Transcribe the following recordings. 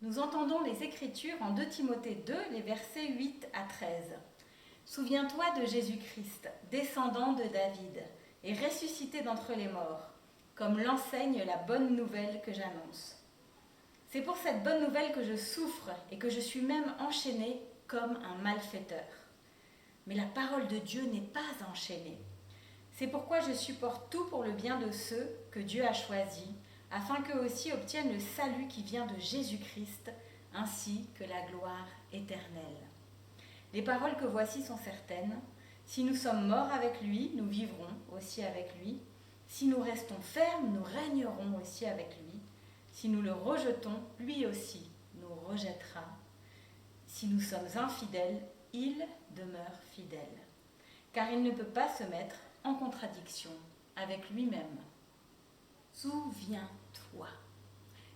Nous entendons les Écritures en 2 Timothée 2, les versets 8 à 13. Souviens-toi de Jésus-Christ, descendant de David, et ressuscité d'entre les morts, comme l'enseigne la bonne nouvelle que j'annonce. C'est pour cette bonne nouvelle que je souffre et que je suis même enchaîné comme un malfaiteur. Mais la parole de Dieu n'est pas enchaînée. C'est pourquoi je supporte tout pour le bien de ceux que Dieu a choisis, afin qu'eux aussi obtiennent le salut qui vient de Jésus-Christ, ainsi que la gloire éternelle. Les paroles que voici sont certaines. Si nous sommes morts avec lui, nous vivrons aussi avec lui. Si nous restons fermes, nous régnerons aussi avec lui. Si nous le rejetons, lui aussi nous rejettera. Si nous sommes infidèles, il demeure fidèle, car il ne peut pas se mettre en contradiction avec lui-même. Souviens-toi.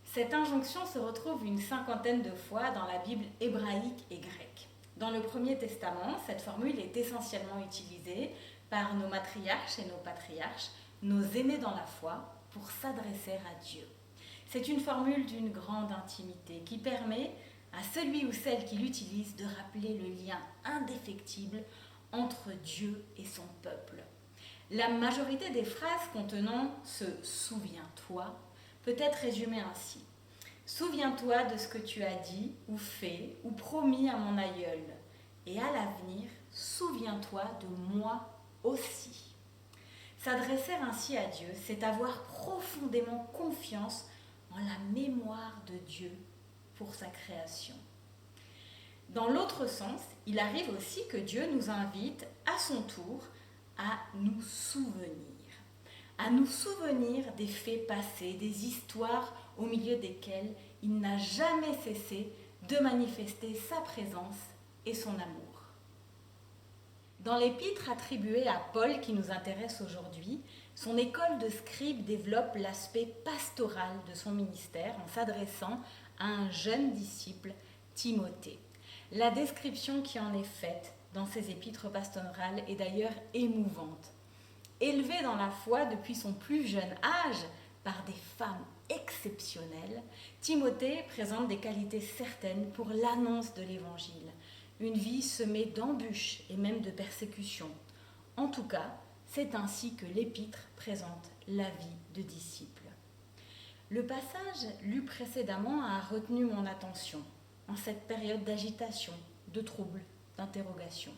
Cette injonction se retrouve une 50aine de fois dans la Bible hébraïque et grecque. Dans le Premier Testament, cette formule est essentiellement utilisée par nos matriarches et nos patriarches, nos aînés dans la foi, pour s'adresser à Dieu. C'est une formule d'une grande intimité qui permet à celui ou celle qui l'utilise de rappeler le lien indéfectible entre Dieu et son peuple. La majorité des phrases contenant ce « souviens-toi » peut être résumée ainsi. Souviens-toi de ce que tu as dit ou fait ou promis à mon aïeul. Et à l'avenir, souviens-toi de moi aussi. S'adresser ainsi à Dieu, c'est avoir profondément confiance en la mémoire de Dieu pour sa création. Dans l'autre sens, il arrive aussi que Dieu nous invite à son tour à nous souvenir des faits passés, des histoires au milieu desquelles il n'a jamais cessé de manifester sa présence et son amour. Dans l'épître attribuée à Paul qui nous intéresse aujourd'hui, son école de scribe développe l'aspect pastoral de son ministère en s'adressant à un jeune disciple, Timothée. La description qui en est faite dans ses épîtres pastorales est d'ailleurs émouvante. Élevé dans la foi depuis son plus jeune âge par des femmes exceptionnelles, Timothée présente des qualités certaines pour l'annonce de l'Évangile, une vie semée d'embûches et même de persécutions. En tout cas, c'est ainsi que l'épître présente la vie de disciple. Le passage lu précédemment a retenu mon attention en cette période d'agitation, de trouble, d'interrogation.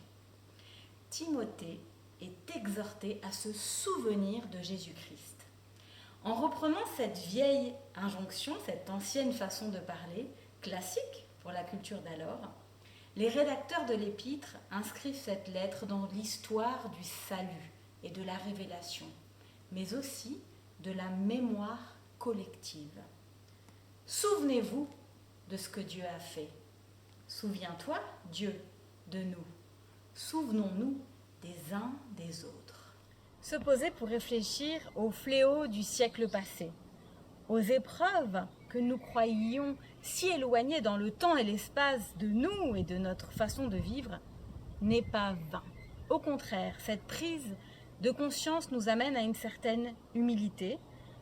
Timothée est exhorté à se souvenir de Jésus-Christ. En reprenant cette vieille injonction, cette ancienne façon de parler, classique pour la culture d'alors, les rédacteurs de l'épître inscrivent cette lettre dans l'histoire du salut et de la révélation, mais aussi de la mémoire collective. Souvenez-vous de ce que Dieu a fait. Souviens-toi, Dieu, de nous. Souvenons-nous des uns des autres. Se poser pour réfléchir aux fléaux du siècle passé, aux épreuves que nous croyions si éloignées dans le temps et l'espace de nous et de notre façon de vivre, n'est pas vain. Au contraire, cette prise de conscience nous amène à une certaine humilité,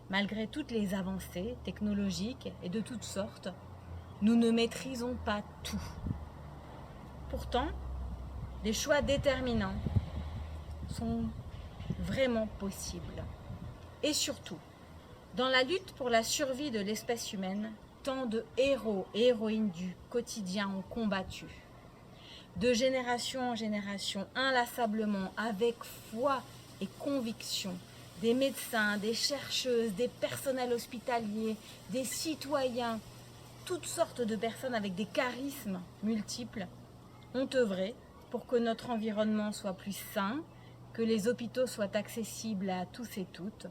malgré toutes les avancées technologiques et de toutes sortes. Nous ne maîtrisons pas tout. Pourtant, des choix déterminants sont vraiment possibles. Et surtout, dans la lutte pour la survie de l'espèce humaine, tant de héros et héroïnes du quotidien ont combattu. De génération en génération, inlassablement, avec foi et conviction, des médecins, des chercheuses, des personnels hospitaliers, des citoyens, toutes sortes de personnes avec des charismes multiples ont œuvré pour que notre environnement soit plus sain, que les hôpitaux soient accessibles à tous et toutes,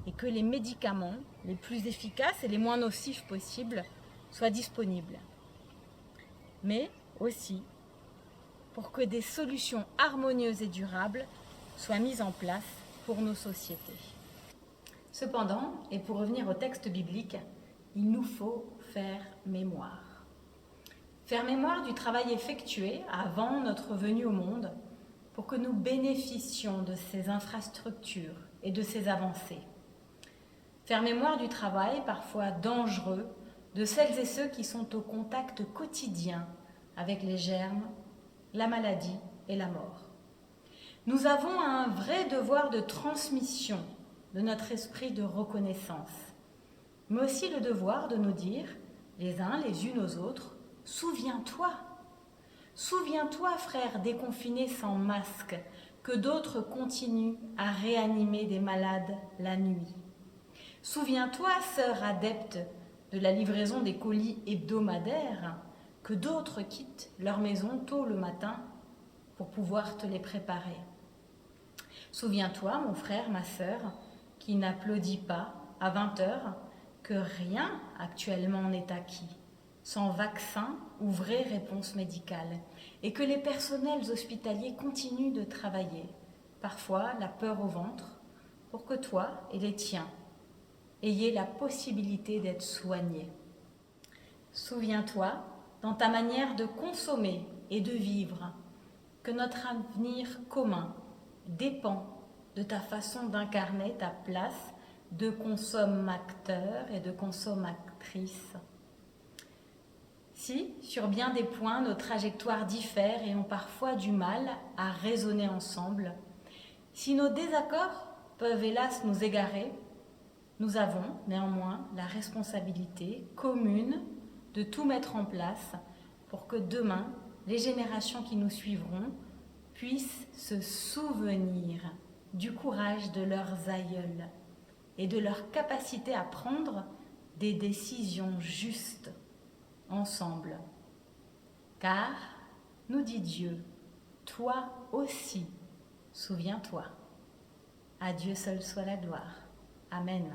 et que les médicaments les plus efficaces et les moins nocifs possibles soient disponibles. Mais aussi pour que des solutions harmonieuses et durables soient mises en place pour nos sociétés. Cependant, et pour revenir au texte biblique, il nous faut faire mémoire. Faire mémoire du travail effectué avant notre venue au monde pour que nous bénéficions de ces infrastructures et de ces avancées. Faire mémoire du travail, parfois dangereux, de celles et ceux qui sont au contact quotidien avec les germes, la maladie et la mort. Nous avons un vrai devoir de transmission de notre esprit de reconnaissance, mais aussi le devoir de nous dire, les uns les unes aux autres, « Souviens-toi ! Souviens-toi, frère déconfiné sans masque, que d'autres continuent à réanimer des malades la nuit. Souviens-toi, sœur adepte de la livraison des colis hebdomadaires, que d'autres quittent leur maison tôt le matin pour pouvoir te les préparer. Souviens-toi, mon frère, ma sœur, qui n'applaudit pas à 20h, que rien actuellement n'est acquis, sans vaccin ou vraie réponse médicale, et que les personnels hospitaliers continuent de travailler, parfois la peur au ventre, pour que toi et les tiens ayez la possibilité d'être soignés. Souviens-toi, dans ta manière de consommer et de vivre, que notre avenir commun dépend de ta façon d'incarner ta place de consommateur et de consommatrice. Si, sur bien des points, nos trajectoires diffèrent et ont parfois du mal à raisonner ensemble, si nos désaccords peuvent hélas nous égarer, nous avons néanmoins la responsabilité commune de tout mettre en place pour que demain, les générations qui nous suivront puissent se souvenir du courage de leurs aïeuls et de leur capacité à prendre des décisions justes ensemble. Car, nous dit Dieu, toi aussi, souviens-toi. À Dieu seul soit la gloire. Amen.